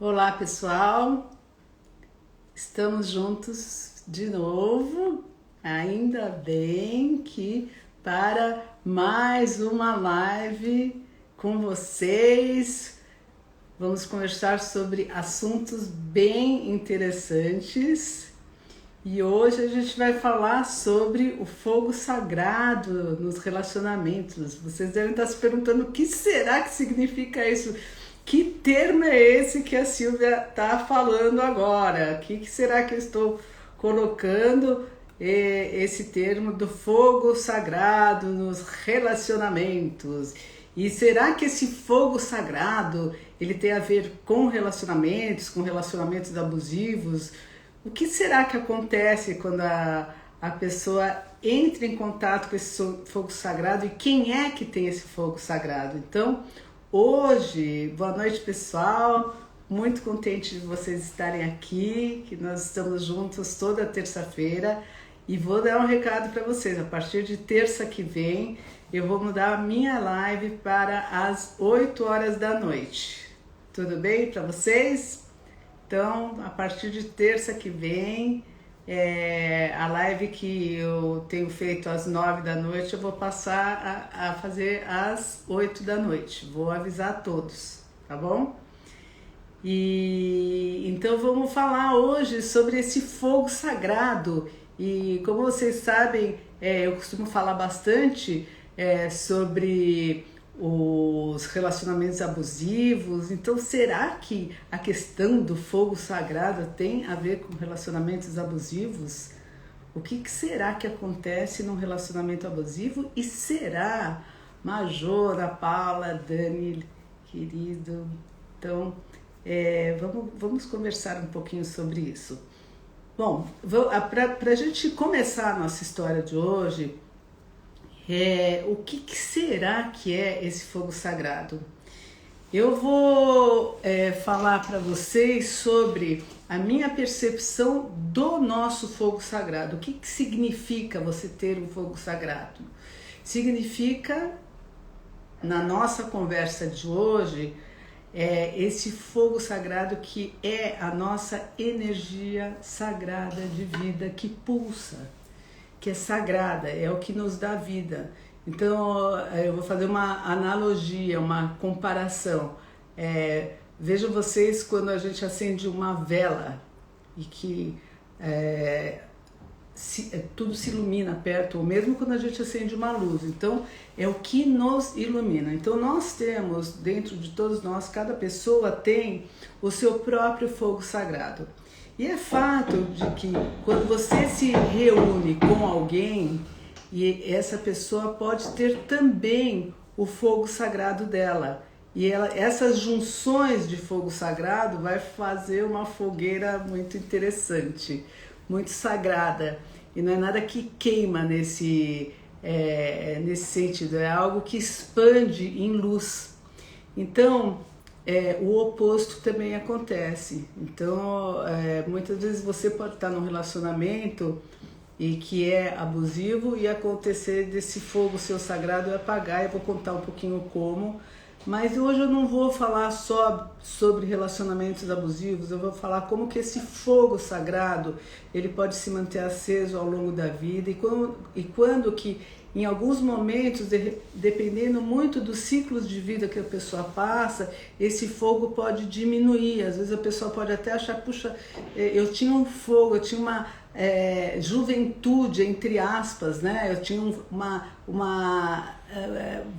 Olá, pessoal. Estamos juntos de novo. Ainda bem que para mais uma live com vocês. Vamos conversar sobre assuntos bem interessantes. E hoje a gente vai falar sobre o fogo sagrado nos relacionamentos. Vocês devem estar se perguntando o que será que significa isso? Que termo é esse que a Silvia está falando agora? O que será que eu estou colocando esse termo do fogo sagrado nos relacionamentos? E será que esse fogo sagrado ele tem a ver com relacionamentos abusivos? O que será que acontece quando a pessoa entra em contato com esse fogo sagrado e quem é que tem esse fogo sagrado? Então, hoje, boa noite pessoal, muito contente de vocês estarem aqui, que nós estamos juntos toda terça-feira e vou dar um recado para vocês, a partir de terça que vem eu vou mudar a minha live para as 8 horas da noite, tudo bem para vocês? Então, a partir de terça que vem, a live que eu tenho feito às 9 da noite, eu vou passar a fazer às 8 da noite. Vou avisar a todos, tá bom? E então vamos falar hoje sobre esse fogo sagrado. E como vocês sabem, eu costumo falar bastante sobre os relacionamentos abusivos. Então, será que a questão do fogo sagrado tem a ver com relacionamentos abusivos? O que será que acontece num relacionamento abusivo? E será, Major, Paula, Dani, querido? Então, vamos conversar um pouquinho sobre isso. Bom, para a gente começar a nossa história de hoje, o que será que é esse fogo sagrado? Eu vou falar para vocês sobre a minha percepção do nosso fogo sagrado. O que significa você ter um fogo sagrado? Significa, na nossa conversa de hoje, esse fogo sagrado que é a nossa energia sagrada de vida que pulsa, que é sagrada, é o que nos dá vida. Então, eu vou fazer uma analogia, uma comparação. Vejam vocês quando a gente acende uma vela e que tudo se ilumina perto, ou mesmo quando a gente acende uma luz. Então, é o que nos ilumina. Então, nós temos, dentro de todos nós, cada pessoa tem o seu próprio fogo sagrado. E é fato de que quando você se reúne com alguém, e essa pessoa pode ter também o fogo sagrado dela. E essas junções de fogo sagrado vai fazer uma fogueira muito interessante, muito sagrada. E não é nada que queima nesse sentido, é algo que expande em luz. Então, o oposto também acontece. Então, muitas vezes você pode estar num relacionamento e que é abusivo e acontecer desse fogo seu sagrado apagar. Eu vou contar um pouquinho como, mas hoje eu não vou falar só sobre relacionamentos abusivos, eu vou falar como que esse fogo sagrado ele pode se manter aceso ao longo da vida e quando que em alguns momentos, dependendo muito dos ciclos de vida que a pessoa passa, esse fogo pode diminuir. Às vezes a pessoa pode até achar, puxa, eu tinha um fogo, eu tinha uma juventude, entre aspas, né? Eu tinha uma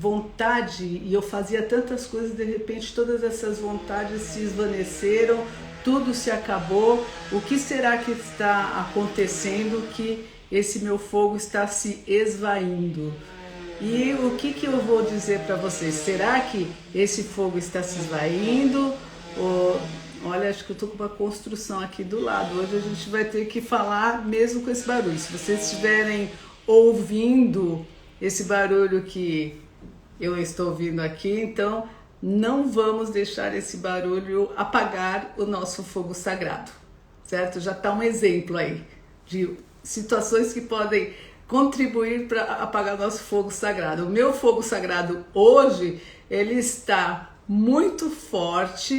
vontade e eu fazia tantas coisas, de repente todas essas vontades se esvaneceram, tudo se acabou. O que será que está acontecendo que esse meu fogo está se esvaindo? E o que eu vou dizer para vocês? Será que esse fogo está se esvaindo? Olha, acho que eu estou com uma construção aqui do lado. Hoje a gente vai ter que falar mesmo com esse barulho. Se vocês estiverem ouvindo esse barulho que eu estou ouvindo aqui, então não vamos deixar esse barulho apagar o nosso fogo sagrado, certo? Já está um exemplo aí de situações que podem contribuir para apagar nosso fogo sagrado. O meu fogo sagrado hoje, ele está muito forte,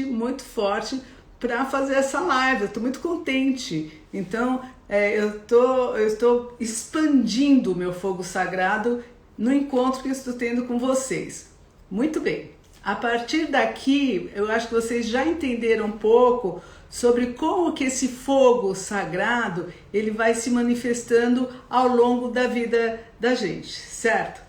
para fazer essa live. Eu estou muito contente. Então, eu estou expandindo o meu fogo sagrado no encontro que eu estou tendo com vocês. Muito bem. A partir daqui, eu acho que vocês já entenderam um pouco sobre como que esse fogo sagrado ele vai se manifestando ao longo da vida da gente, certo?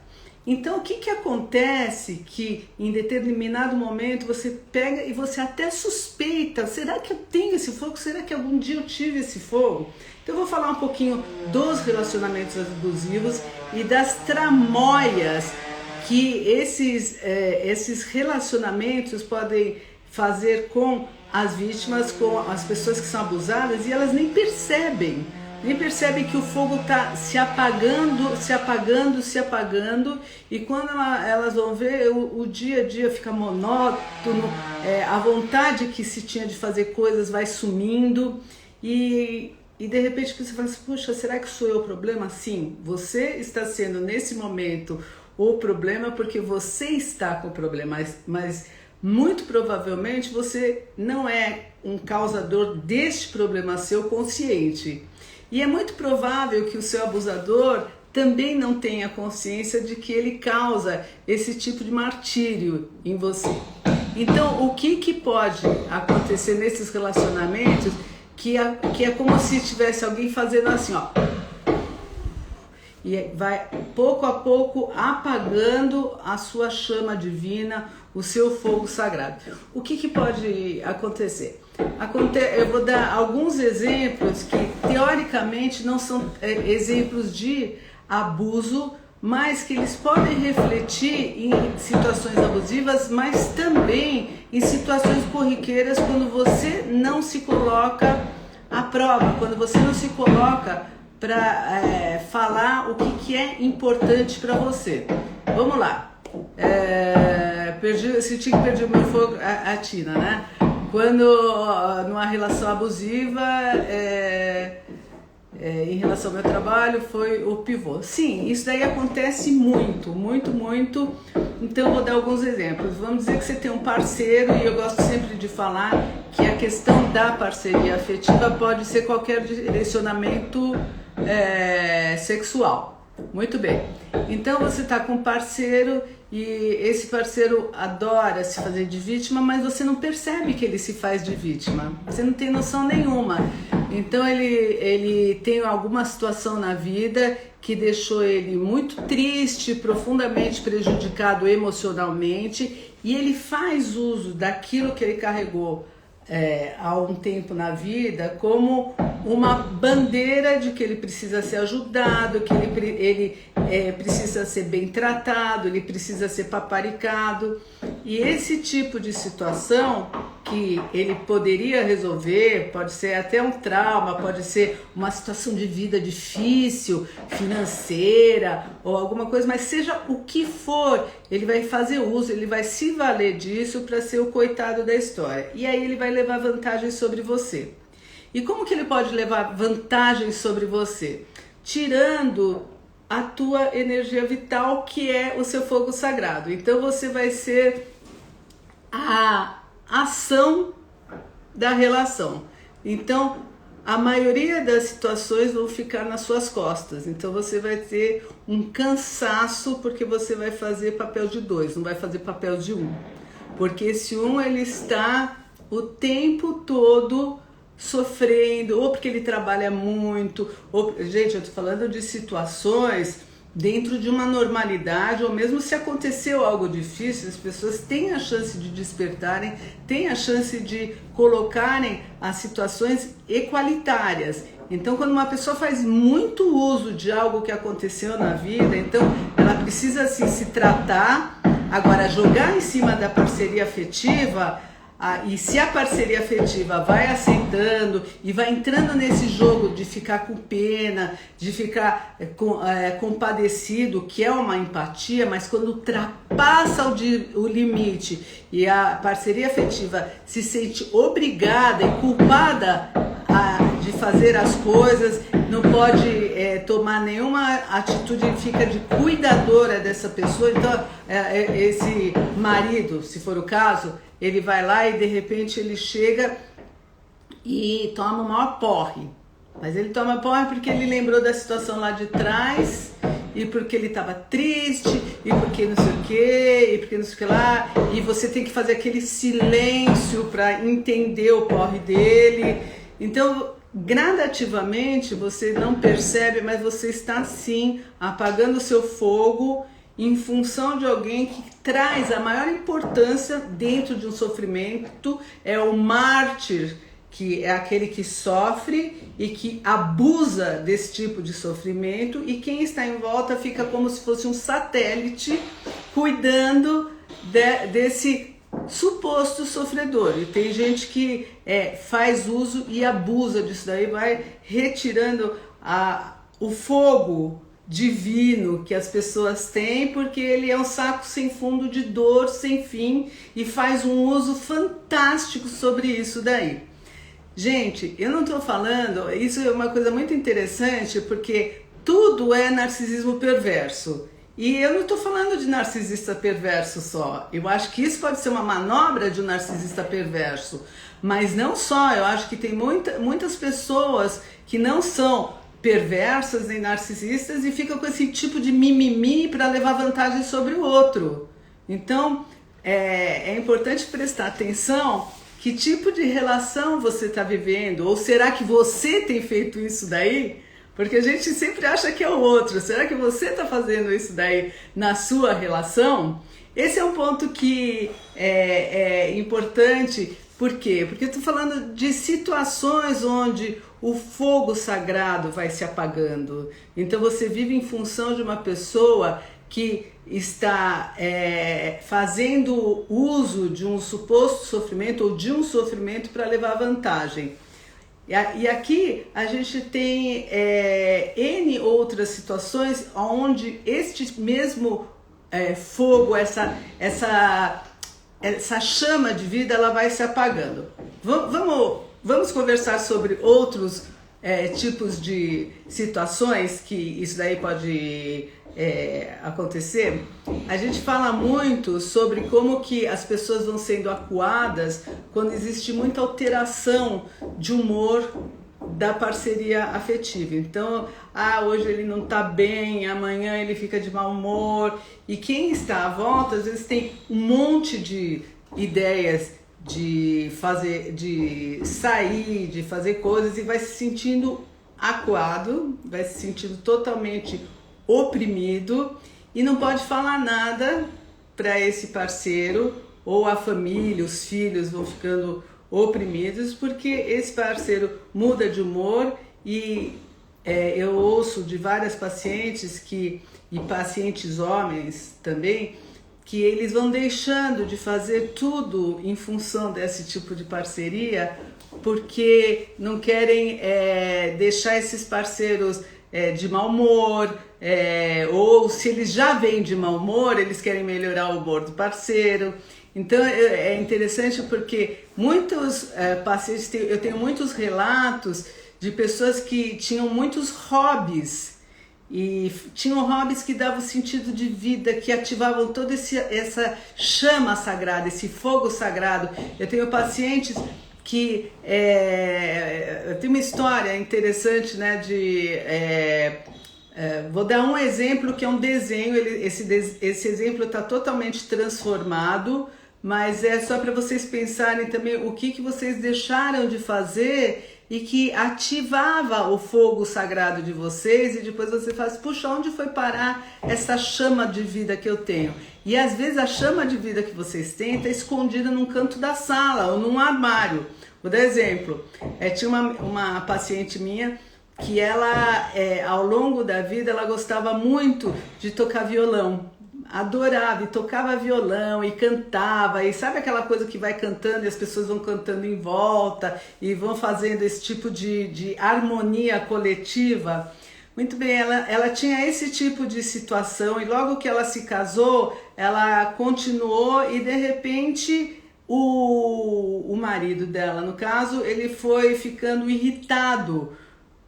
Então, o que acontece que em determinado momento você pega e você até suspeita, será que eu tenho esse fogo? Será que algum dia eu tive esse fogo? Então, eu vou falar um pouquinho dos relacionamentos abusivos e das tramóias que esses relacionamentos podem fazer com as vítimas, com as pessoas que são abusadas, e elas nem percebem que o fogo está se apagando, se apagando, e quando elas vão ver, o dia a dia fica monótono, a vontade que se tinha de fazer coisas vai sumindo, e de repente você fala assim, puxa, será que sou eu o problema? Sim, você está sendo nesse momento o problema porque você está com o problema, mas muito provavelmente você não é um causador deste problema seu consciente. E é muito provável que o seu abusador também não tenha consciência de que ele causa esse tipo de martírio em você. Então, o que pode acontecer nesses relacionamentos que é como se tivesse alguém fazendo assim, ó, e vai pouco a pouco apagando a sua chama divina, o seu fogo sagrado. O que pode acontecer? Eu vou dar alguns exemplos que teoricamente não são exemplos de abuso, mas que eles podem refletir em situações abusivas, mas também em situações corriqueiras quando você não se coloca à prova, quando você não se coloca para falar o que é importante para você. Vamos lá. Senti que perdi o meu fogo, a Tina, né? Quando numa relação abusiva, em relação ao meu trabalho, foi o pivô. Sim, isso daí acontece muito. Então eu vou dar alguns exemplos. Vamos dizer que você tem um parceiro, e eu gosto sempre de falar que a questão da parceria afetiva pode ser qualquer direcionamento sexual. Muito bem. Então você está com um parceiro e esse parceiro adora se fazer de vítima, mas você não percebe que ele se faz de vítima. Você não tem noção nenhuma. Então ele tem alguma situação na vida que deixou ele muito triste, profundamente prejudicado emocionalmente, e ele faz uso daquilo que ele carregou há um tempo na vida como uma bandeira de que ele precisa ser ajudado, que ele precisa ser bem tratado, ele precisa ser paparicado. E esse tipo de situação que ele poderia resolver, pode ser até um trauma, pode ser uma situação de vida difícil, financeira ou alguma coisa, mas seja o que for, ele vai fazer uso, ele vai se valer disso para ser o coitado da história. E aí ele vai levar vantagem sobre você. E como que ele pode levar vantagem sobre você? Tirando a tua energia vital, que é o seu fogo sagrado. Então você vai ser a ação da relação. Então a maioria das situações vão ficar nas suas costas. Então você vai ter um cansaço porque você vai fazer papel de 2, não vai fazer papel de 1. Porque esse 1 ele está o tempo todo sofrendo, ou porque ele trabalha muito, ou, gente, eu tô falando de situações dentro de uma normalidade, ou mesmo se aconteceu algo difícil, as pessoas têm a chance de despertarem, têm a chance de colocarem as situações equalitárias. Então, quando uma pessoa faz muito uso de algo que aconteceu na vida, então ela precisa assim, se tratar. Agora, jogar em cima da parceria afetiva, e se a parceria afetiva vai aceitando e vai entrando nesse jogo de ficar com pena, de ficar compadecido, que é uma empatia, mas quando ultrapassa o limite e a parceria afetiva se sente obrigada e culpada de fazer as coisas, não pode tomar nenhuma atitude, fica de cuidadora dessa pessoa. Então esse marido, se for o caso, ele vai lá e de repente ele chega e toma o maior porre. Mas ele toma porre porque ele lembrou da situação lá de trás, e porque ele estava triste, e porque não sei o que, e porque não sei o que lá, e você tem que fazer aquele silêncio para entender o porre dele. Então, gradativamente, você não percebe, mas você está sim apagando o seu fogo em função de alguém que traz a maior importância dentro de um sofrimento. É o mártir, que é aquele que sofre e que abusa desse tipo de sofrimento, e quem está em volta fica como se fosse um satélite cuidando desse suposto sofredor. E tem gente que faz uso e abusa disso daí, vai retirando o fogo divino que as pessoas têm, porque ele é um saco sem fundo de dor, sem fim, e faz um uso fantástico sobre isso daí. Gente, eu não estou falando, isso é uma coisa muito interessante, porque tudo é narcisismo perverso. E eu não estou falando de narcisista perverso só. Eu acho que isso pode ser uma manobra de um narcisista perverso. Mas não só, eu acho que tem muitas pessoas que não são perversas nem narcisistas e ficam com esse tipo de mimimi para levar vantagem sobre o outro. Então, é importante prestar atenção. Que tipo de relação você está vivendo? Ou será que você tem feito isso daí? Porque a gente sempre acha que é o outro. Será que você está fazendo isso daí na sua relação? Esse é um ponto que é importante. Por quê? Porque eu estou falando de situações onde o fogo sagrado vai se apagando. Então você vive em função de uma pessoa que está fazendo uso de um suposto sofrimento ou de um sofrimento para levar vantagem. E aqui a gente tem N outras situações onde este mesmo fogo, essa chama de vida, ela vai se apagando. Vamos conversar sobre outros tipos de situações que isso daí pode acontecer. A gente fala muito sobre como que as pessoas vão sendo acuadas quando existe muita alteração de humor da parceria afetiva. Então, hoje ele não tá bem, amanhã ele fica de mau humor, e quem está à volta às vezes tem um monte de ideias de sair, de fazer coisas, e vai se sentindo acuado, vai se sentindo totalmente oprimido e não pode falar nada para esse parceiro, ou a família, os filhos vão ficando oprimidos porque esse parceiro muda de humor. E eu ouço de várias pacientes e pacientes homens também, que eles vão deixando de fazer tudo em função desse tipo de parceria, porque não querem deixar esses parceiros de mau humor, ou se eles já vêm de mau humor, eles querem melhorar o humor do parceiro. Então é interessante porque muitos pacientes, eu tenho muitos relatos de pessoas que tinham muitos hobbies, e tinham hobbies que davam sentido de vida, que ativavam toda essa chama sagrada, esse fogo sagrado. Eu tenho pacientes que tem uma história interessante, né? Vou dar um exemplo que é um desenho. Esse exemplo está totalmente transformado, mas é só para vocês pensarem também o que vocês deixaram de fazer e que ativava o fogo sagrado de vocês, e depois você faz, puxa, onde foi parar essa chama de vida que eu tenho? E às vezes a chama de vida que vocês têm está escondida num canto da sala ou num armário. Vou dar exemplo. Tinha uma paciente minha que ela, ao longo da vida, ela gostava muito de tocar violão. Adorava, e tocava violão e cantava, e sabe aquela coisa que vai cantando e as pessoas vão cantando em volta e vão fazendo esse tipo de harmonia coletiva? Muito bem, ela tinha esse tipo de situação, e logo que ela se casou, ela continuou, e de repente o marido dela, no caso, ele foi ficando irritado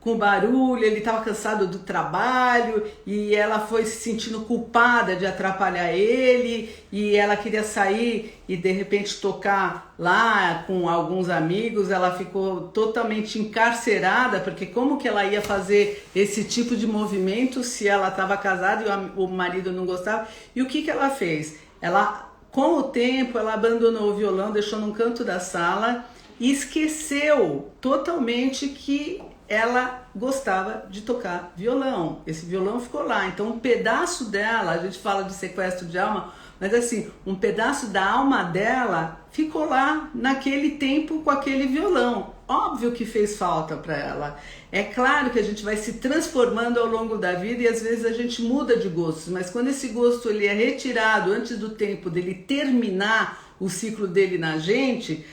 com barulho, ele estava cansado do trabalho e ela foi se sentindo culpada de atrapalhar ele e ela queria sair e de repente tocar lá com alguns amigos. Ela ficou totalmente encarcerada, porque como que ela ia fazer esse tipo de movimento se ela estava casada e o marido não gostava? E o que que ela fez? Ela, com o tempo, ela abandonou o violão, deixou num canto da sala e esqueceu totalmente que ela gostava de tocar violão. Esse violão ficou lá. Então um pedaço dela, a gente fala de sequestro de alma, mas assim, um pedaço da alma dela ficou lá naquele tempo com aquele violão. Óbvio que fez falta para ela. É claro que a gente vai se transformando ao longo da vida e às vezes a gente muda de gostos, mas quando esse gosto ele é retirado antes do tempo dele terminar o ciclo dele na gente,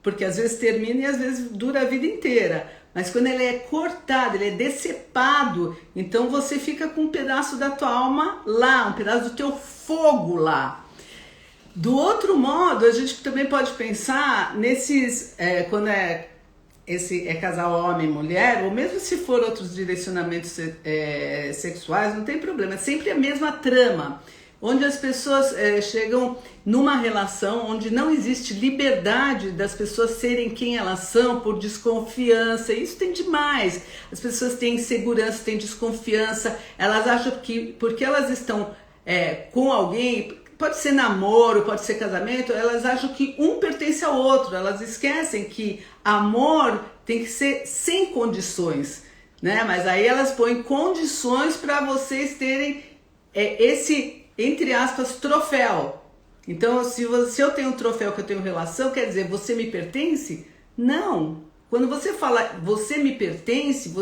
porque às vezes termina e às vezes dura a vida inteira, mas quando ele é cortado, ele é decepado, então você fica com um pedaço da tua alma lá, um pedaço do teu fogo lá. Do outro modo, a gente também pode pensar nesses, quando esse é casal homem e mulher, ou mesmo se for outros direcionamentos sexuais, não tem problema, é sempre a mesma trama, onde as pessoas chegam numa relação onde não existe liberdade das pessoas serem quem elas são por desconfiança. Isso tem demais. As pessoas têm insegurança, têm desconfiança, elas acham que porque elas estão com alguém, pode ser namoro, pode ser casamento, elas acham que um pertence ao outro, elas esquecem que amor tem que ser sem condições, né? Mas aí elas põem condições para vocês terem esse, entre aspas, troféu. Então, se eu tenho um troféu, que eu tenho relação, quer dizer, você me pertence? Não. Quando você fala você me pertence,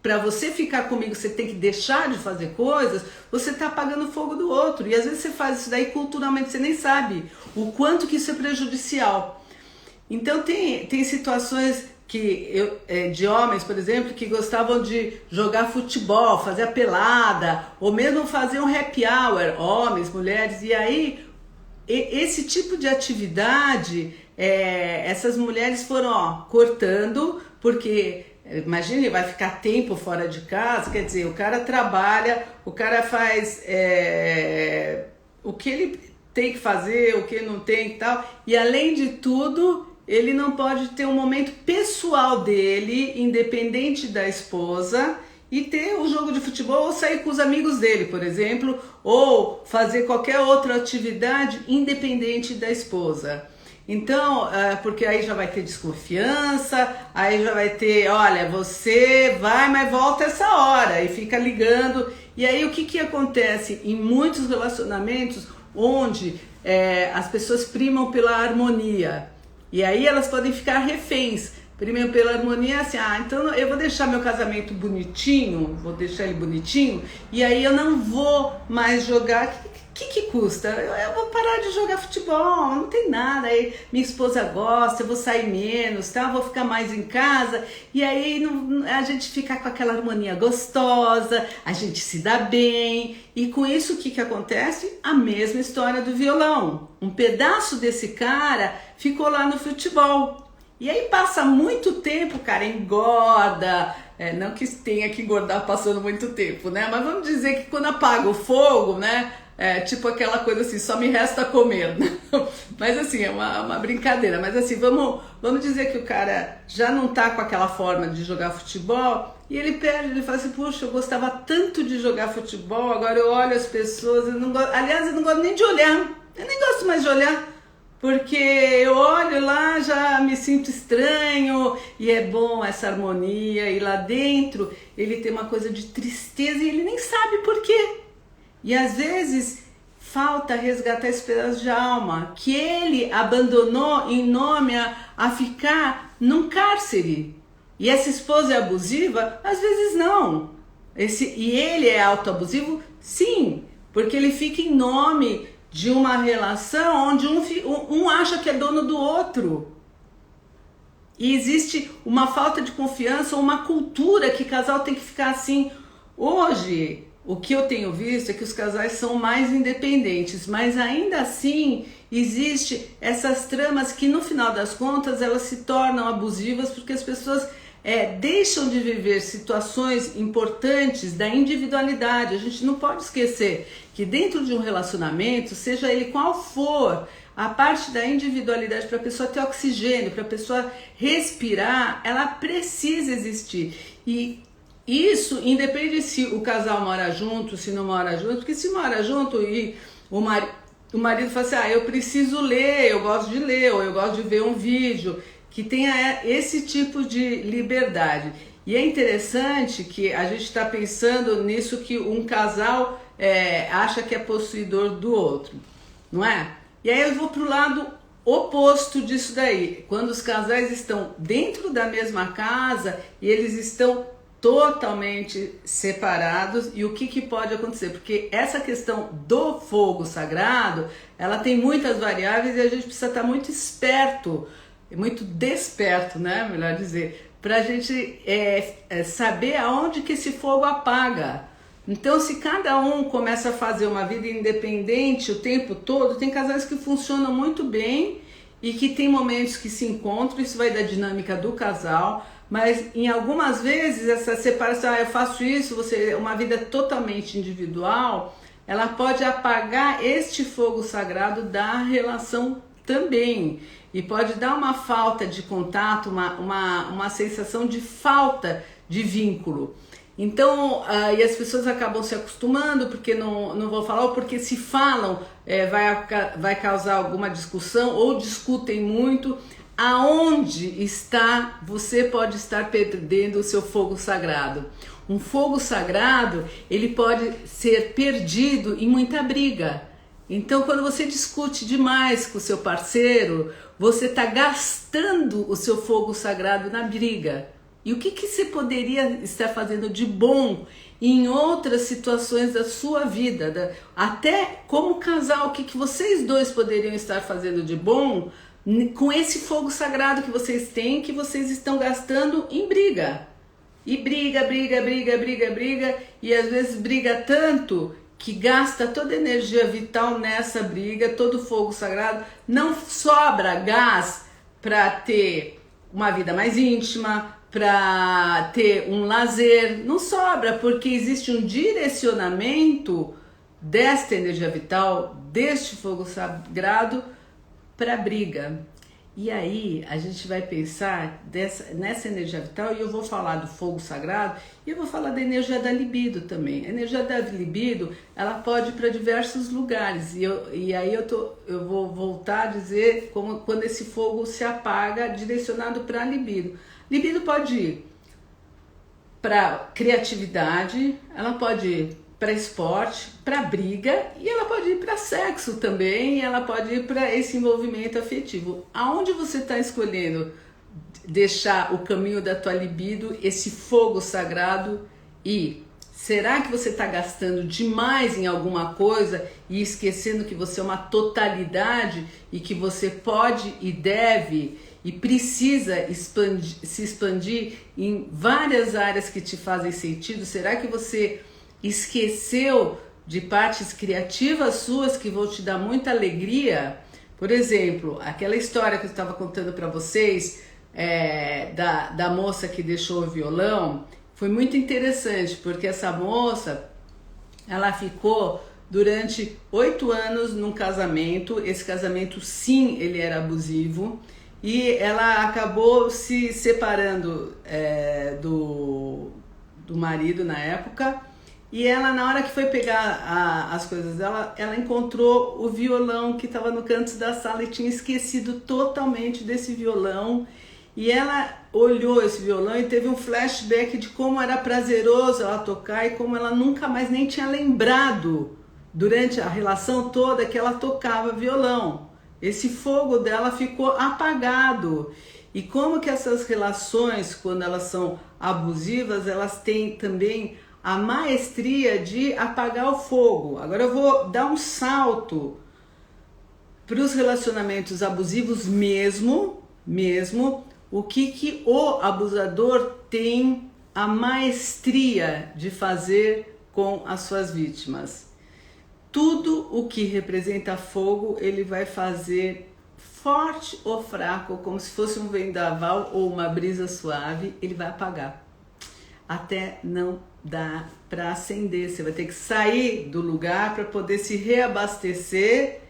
para você ficar comigo, você tem que deixar de fazer coisas, você está apagando o fogo do outro. E às vezes você faz isso daí culturalmente, você nem sabe o quanto que isso é prejudicial. Então tem situações de homens, por exemplo, que gostavam de jogar futebol, fazer a pelada, ou mesmo fazer um happy hour, homens, mulheres, e aí esse tipo de atividade, essas mulheres foram cortando, porque imagine, vai ficar tempo fora de casa, quer dizer, o cara trabalha, o cara faz o que ele tem que fazer, o que não tem e tal, e além de tudo, ele não pode ter um momento pessoal dele, independente da esposa, e ter um jogo de futebol ou sair com os amigos dele, por exemplo, ou fazer qualquer outra atividade independente da esposa. Então, porque aí já vai ter desconfiança, aí já vai ter, olha, você vai, mas volta essa hora, e fica ligando. E aí o que acontece em muitos relacionamentos onde as pessoas primam pela harmonia, e aí elas podem ficar reféns. Primeiro pela harmonia, assim, então eu vou deixar meu casamento bonitinho, vou deixar ele bonitinho, e aí eu não vou mais jogar. O que custa? Eu vou parar de jogar futebol, não tem nada, aí minha esposa gosta, eu vou sair menos, tá? Eu vou ficar mais em casa, e aí a gente fica com aquela harmonia gostosa, a gente se dá bem, e com isso o que acontece? A mesma história do violão. Um pedaço desse cara ficou lá no futebol. E aí passa muito tempo, cara, engorda, não que tenha que engordar passando muito tempo, né? Mas vamos dizer que quando apaga o fogo, né? Tipo aquela coisa assim, só me resta comer. Mas assim, é uma brincadeira. Mas assim, vamos dizer que o cara já não tá com aquela forma de jogar futebol e ele perde, ele fala assim, puxa, eu gostava tanto de jogar futebol, agora eu olho as pessoas, eu não gosto, aliás, eu não gosto nem de olhar, eu nem gosto mais de olhar. Porque eu olho lá, já me sinto estranho, e é bom essa harmonia, e lá dentro ele tem uma coisa de tristeza e ele nem sabe por quê. E às vezes falta resgatar esse pedaço de alma que ele abandonou em nome a ficar num cárcere. E essa esposa é abusiva? Às vezes não. E ele é autoabusivo? Sim, porque ele fica em nome de uma relação onde um acha que é dono do outro. E existe uma falta de confiança, uma cultura que casal tem que ficar assim. Hoje, o que eu tenho visto é que os casais são mais independentes, mas ainda assim existe essas tramas que no final das contas elas se tornam abusivas porque as pessoas deixam de viver situações importantes da individualidade. A gente não pode esquecer que dentro de um relacionamento, seja ele qual for, a parte da individualidade para a pessoa ter oxigênio, para a pessoa respirar, ela precisa existir. E isso independe se o casal mora junto, se não mora junto, porque se mora junto e o marido fala assim, eu preciso ler, eu gosto de ler, ou eu gosto de ver um vídeo, que tenha esse tipo de liberdade. E é interessante que a gente está pensando nisso que um casal acha que é possuidor do outro, não é? E aí eu vou para o lado oposto disso daí, quando os casais estão dentro da mesma casa e eles estão totalmente separados, e o que pode acontecer? Porque essa questão do fogo sagrado, ela tem muitas variáveis e a gente precisa estar muito esperto, muito desperto, né? Melhor dizer, para a gente saber aonde que esse fogo apaga. Então, se cada um começa a fazer uma vida independente o tempo todo, tem casais que funcionam muito bem e que tem momentos que se encontram, isso vai da dinâmica do casal, mas em algumas vezes essa separação, eu faço isso, uma vida totalmente individual, ela pode apagar este fogo sagrado da relação também. E pode dar uma falta de contato, uma sensação de falta de vínculo. Então, e as pessoas acabam se acostumando, porque não vou falar, ou porque se falam, vai causar alguma discussão, ou discutem muito. Aonde está, você pode estar perdendo o seu fogo sagrado. Um fogo sagrado, ele pode ser perdido em muita briga. Então, quando você discute demais com o seu parceiro, você está gastando o seu fogo sagrado na briga. E o que você poderia estar fazendo de bom em outras situações da sua vida? Até como casal, o que vocês dois poderiam estar fazendo de bom com esse fogo sagrado que vocês têm, que vocês estão gastando em briga? E briga, e às vezes briga tanto que gasta toda a energia vital nessa briga, todo o fogo sagrado, não sobra gás para ter uma vida mais íntima, para ter um lazer, não sobra, porque existe um direcionamento desta energia vital, deste fogo sagrado para briga. E aí a gente vai pensar nessa energia vital, e eu vou falar do fogo sagrado e eu vou falar da energia da libido também. A energia da libido, ela pode ir para diversos lugares, e aí eu vou voltar a dizer quando esse fogo se apaga direcionado para a libido. Libido pode ir para criatividade, ela pode ir para esporte, para briga, e ela pode ir para sexo também, e ela pode ir para esse envolvimento afetivo. Aonde você está escolhendo deixar o caminho da tua libido, esse fogo sagrado ir? Será que você está gastando demais em alguma coisa e esquecendo que você é uma totalidade e que você pode e deve e precisa se expandir em várias áreas que te fazem sentido? Será que você esqueceu de partes criativas suas que vão te dar muita alegria? Por exemplo, aquela história que eu estava contando para vocês da moça que deixou o violão, foi muito interessante, porque essa moça, ela ficou durante 8 anos num casamento. Esse casamento, sim, ele era abusivo, e ela acabou se separando do marido na época. E ela, na hora que foi pegar as coisas dela, ela encontrou o violão que estava no canto da sala e tinha esquecido totalmente desse violão. E ela olhou esse violão e teve um flashback de como era prazeroso ela tocar e como ela nunca mais nem tinha lembrado durante a relação toda que ela tocava violão. Esse fogo dela ficou apagado. E como que essas relações, quando elas são abusivas, elas têm também a maestria de apagar o fogo. Agora eu vou dar um salto para os relacionamentos abusivos mesmo, o que o abusador tem a maestria de fazer com as suas vítimas. Tudo o que representa fogo, ele vai fazer forte ou fraco, como se fosse um vendaval ou uma brisa suave, ele vai apagar. Até não dá para acender. Você vai ter que sair do lugar para poder se reabastecer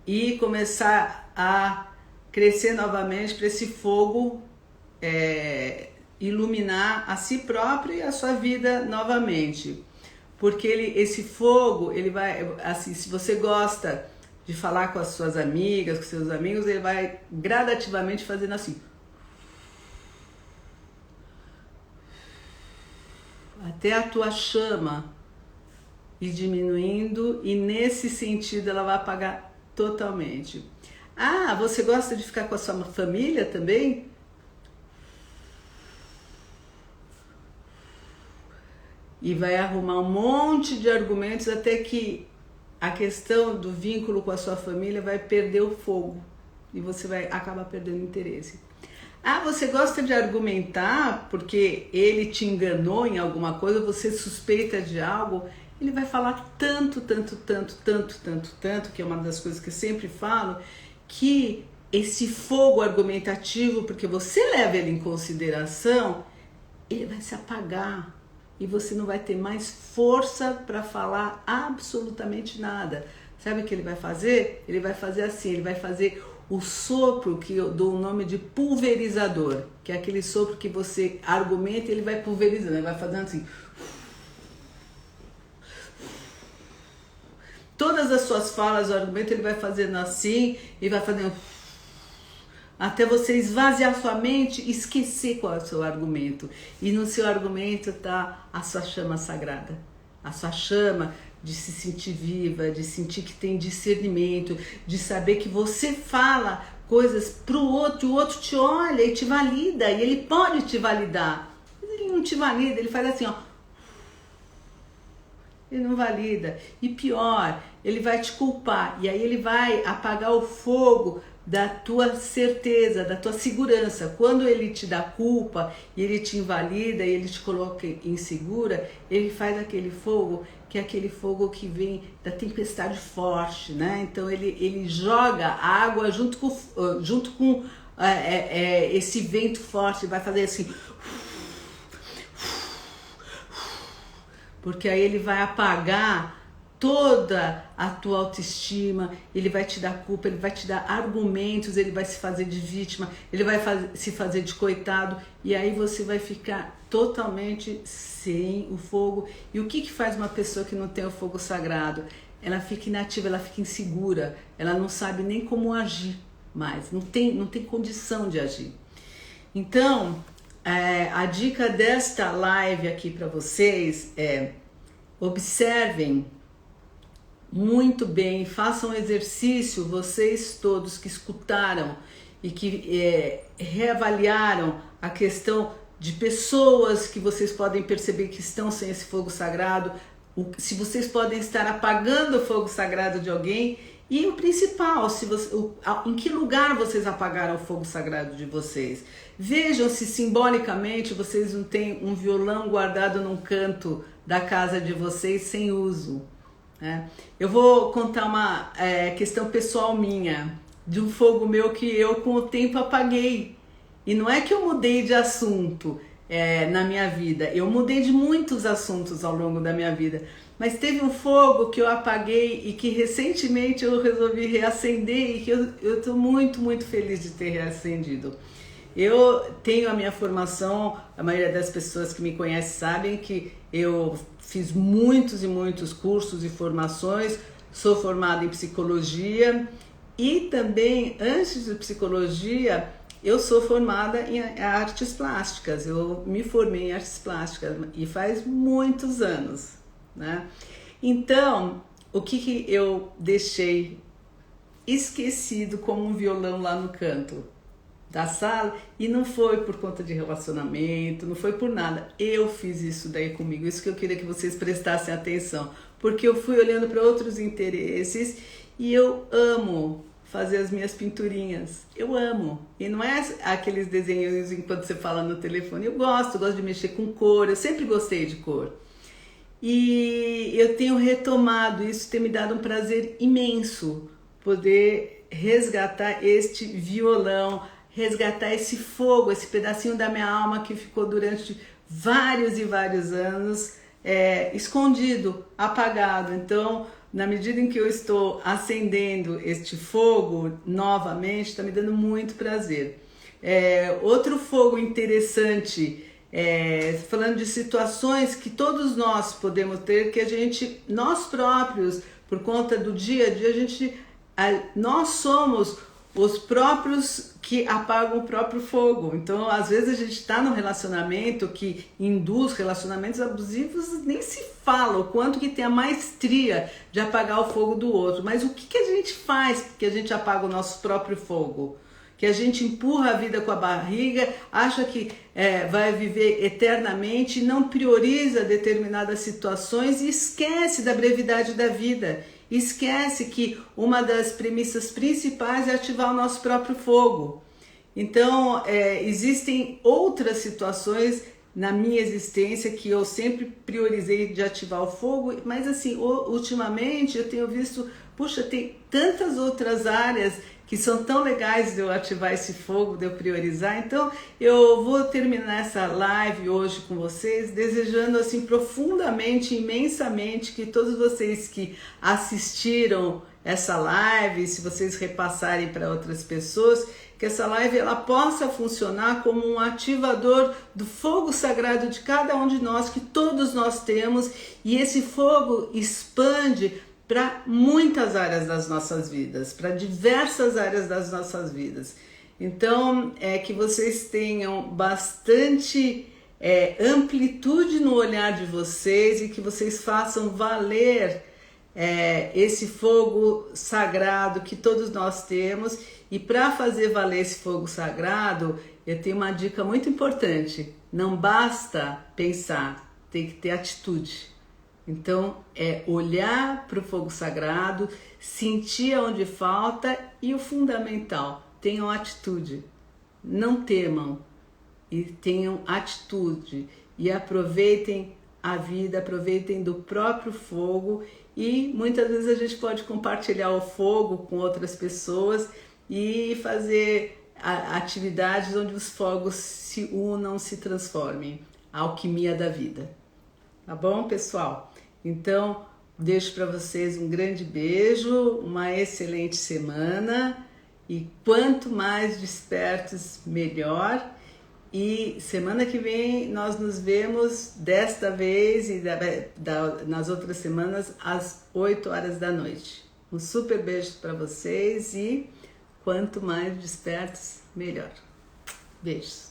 e começar a crescer novamente para esse fogo iluminar a si próprio e a sua vida novamente. Porque esse fogo, ele vai, assim, se você gosta de falar com as suas amigas, com seus amigos, ele vai gradativamente fazendo assim. Até a tua chama ir diminuindo, e nesse sentido ela vai apagar totalmente. Ah, você gosta de ficar com a sua família também? E vai arrumar um monte de argumentos até que a questão do vínculo com a sua família vai perder o fogo e você vai acabar perdendo interesse. Ah, você gosta de argumentar porque ele te enganou em alguma coisa, você suspeita de algo, ele vai falar tanto, que é uma das coisas que eu sempre falo, que esse fogo argumentativo, porque você leva ele em consideração, ele vai se apagar e você não vai ter mais força para falar absolutamente nada. Sabe o que ele vai fazer? Ele vai fazer assim, ele vai fazer o sopro que eu dou o nome de pulverizador, que é aquele sopro que você argumenta e ele vai pulverizando, ele vai fazendo assim. Todas as suas falas, o argumento, ele vai fazendo assim e vai fazendo até você esvaziar sua mente e esquecer qual é o seu argumento. E no seu argumento está a sua chama sagrada, a sua chama de se sentir viva, de sentir que tem discernimento, de saber que você fala coisas para o outro te olha e te valida, e ele pode te validar. Mas ele não te valida, ele faz assim, ó. Ele não valida. E pior, ele vai te culpar, e aí ele vai apagar o fogo da tua certeza, da tua segurança. Quando ele te dá culpa e ele te invalida e ele te coloca insegura, ele faz aquele fogo, que é aquele fogo que vem da tempestade forte, né? Então ele joga a água junto com esse vento forte, vai fazer assim, porque aí ele vai apagar toda a tua autoestima, ele vai te dar culpa, ele vai te dar argumentos, ele vai se fazer de vítima, ele vai se fazer de coitado, e aí você vai ficar totalmente sem o fogo. E o que faz uma pessoa que não tem o fogo sagrado? Ela fica inativa, ela fica insegura, ela não sabe nem como agir mais, não tem condição de agir. Então, a dica desta live aqui para vocês é: observem muito bem, façam exercício, vocês todos que escutaram e que reavaliaram a questão de pessoas que vocês podem perceber que estão sem esse fogo sagrado, se vocês podem estar apagando o fogo sagrado de alguém, e o principal, em que lugar vocês apagaram o fogo sagrado de vocês. Vejam se simbolicamente vocês não têm um violão guardado num canto da casa de vocês sem uso. Eu vou contar uma questão pessoal minha, de um fogo meu que eu com o tempo apaguei. E não é que eu mudei de assunto na minha vida, eu mudei de muitos assuntos ao longo da minha vida, mas teve um fogo que eu apaguei e que recentemente eu resolvi reacender, e que eu estou muito, muito feliz de ter reacendido. Eu tenho a minha formação, a maioria das pessoas que me conhecem sabem que eu fiz muitos e muitos cursos e formações, sou formada em psicologia e também, antes de psicologia, eu sou formada em artes plásticas. Eu me formei em artes plásticas e faz muitos anos, né? Então, o que eu deixei esquecido como um violão lá no canto da sala, e não foi por conta de relacionamento, não foi por nada, eu fiz isso daí comigo, isso que eu queria que vocês prestassem atenção, porque eu fui olhando para outros interesses, e eu amo fazer as minhas pinturinhas, eu amo, e não é aqueles desenhos enquanto você fala no telefone, eu gosto de mexer com cor, eu sempre gostei de cor, e eu tenho retomado isso, tem me dado um prazer imenso, poder resgatar este violão, resgatar esse fogo, esse pedacinho da minha alma que ficou durante vários e vários anos escondido, apagado. Então, na medida em que eu estou acendendo este fogo novamente, está me dando muito prazer. Outro fogo interessante, falando de situações que todos nós podemos ter, que nós próprios, por conta do dia a dia, nós somos os próprios que apagam o próprio fogo. Então, às vezes a gente está num relacionamento que induz relacionamentos abusivos, nem se fala o quanto que tem a maestria de apagar o fogo do outro. Mas o que a gente faz que a gente apaga o nosso próprio fogo? Que a gente empurra a vida com a barriga, acha que vai viver eternamente, não prioriza determinadas situações e esquece da brevidade da vida. Esquece que uma das premissas principais é ativar o nosso próprio fogo. Então, existem outras situações na minha existência que eu sempre priorizei de ativar o fogo, mas assim, ultimamente eu tenho visto, puxa, tem tantas outras áreas que são tão legais de eu ativar esse fogo, de eu priorizar. Então eu vou terminar essa live hoje com vocês, desejando assim profundamente, imensamente, que todos vocês que assistiram essa live, se vocês repassarem para outras pessoas, que essa live ela possa funcionar como um ativador do fogo sagrado de cada um de nós, que todos nós temos, e esse fogo expande para muitas áreas das nossas vidas, para diversas áreas das nossas vidas. Então, que vocês tenham bastante amplitude no olhar de vocês e que vocês façam valer esse fogo sagrado que todos nós temos. E para fazer valer esse fogo sagrado, eu tenho uma dica muito importante. Não basta pensar, tem que ter atitude. Então, olhar para o fogo sagrado, sentir onde falta e o fundamental, tenham atitude. Não temam e tenham atitude e aproveitem a vida, aproveitem do próprio fogo, e muitas vezes a gente pode compartilhar o fogo com outras pessoas e fazer atividades onde os fogos se unam, se transformem. A alquimia da vida. Tá bom, pessoal? Então, deixo para vocês um grande beijo, uma excelente semana, e quanto mais despertos, melhor. E semana que vem nós nos vemos desta vez e nas outras semanas às 8 horas da noite. Um super beijo para vocês e quanto mais despertos, melhor. Beijos.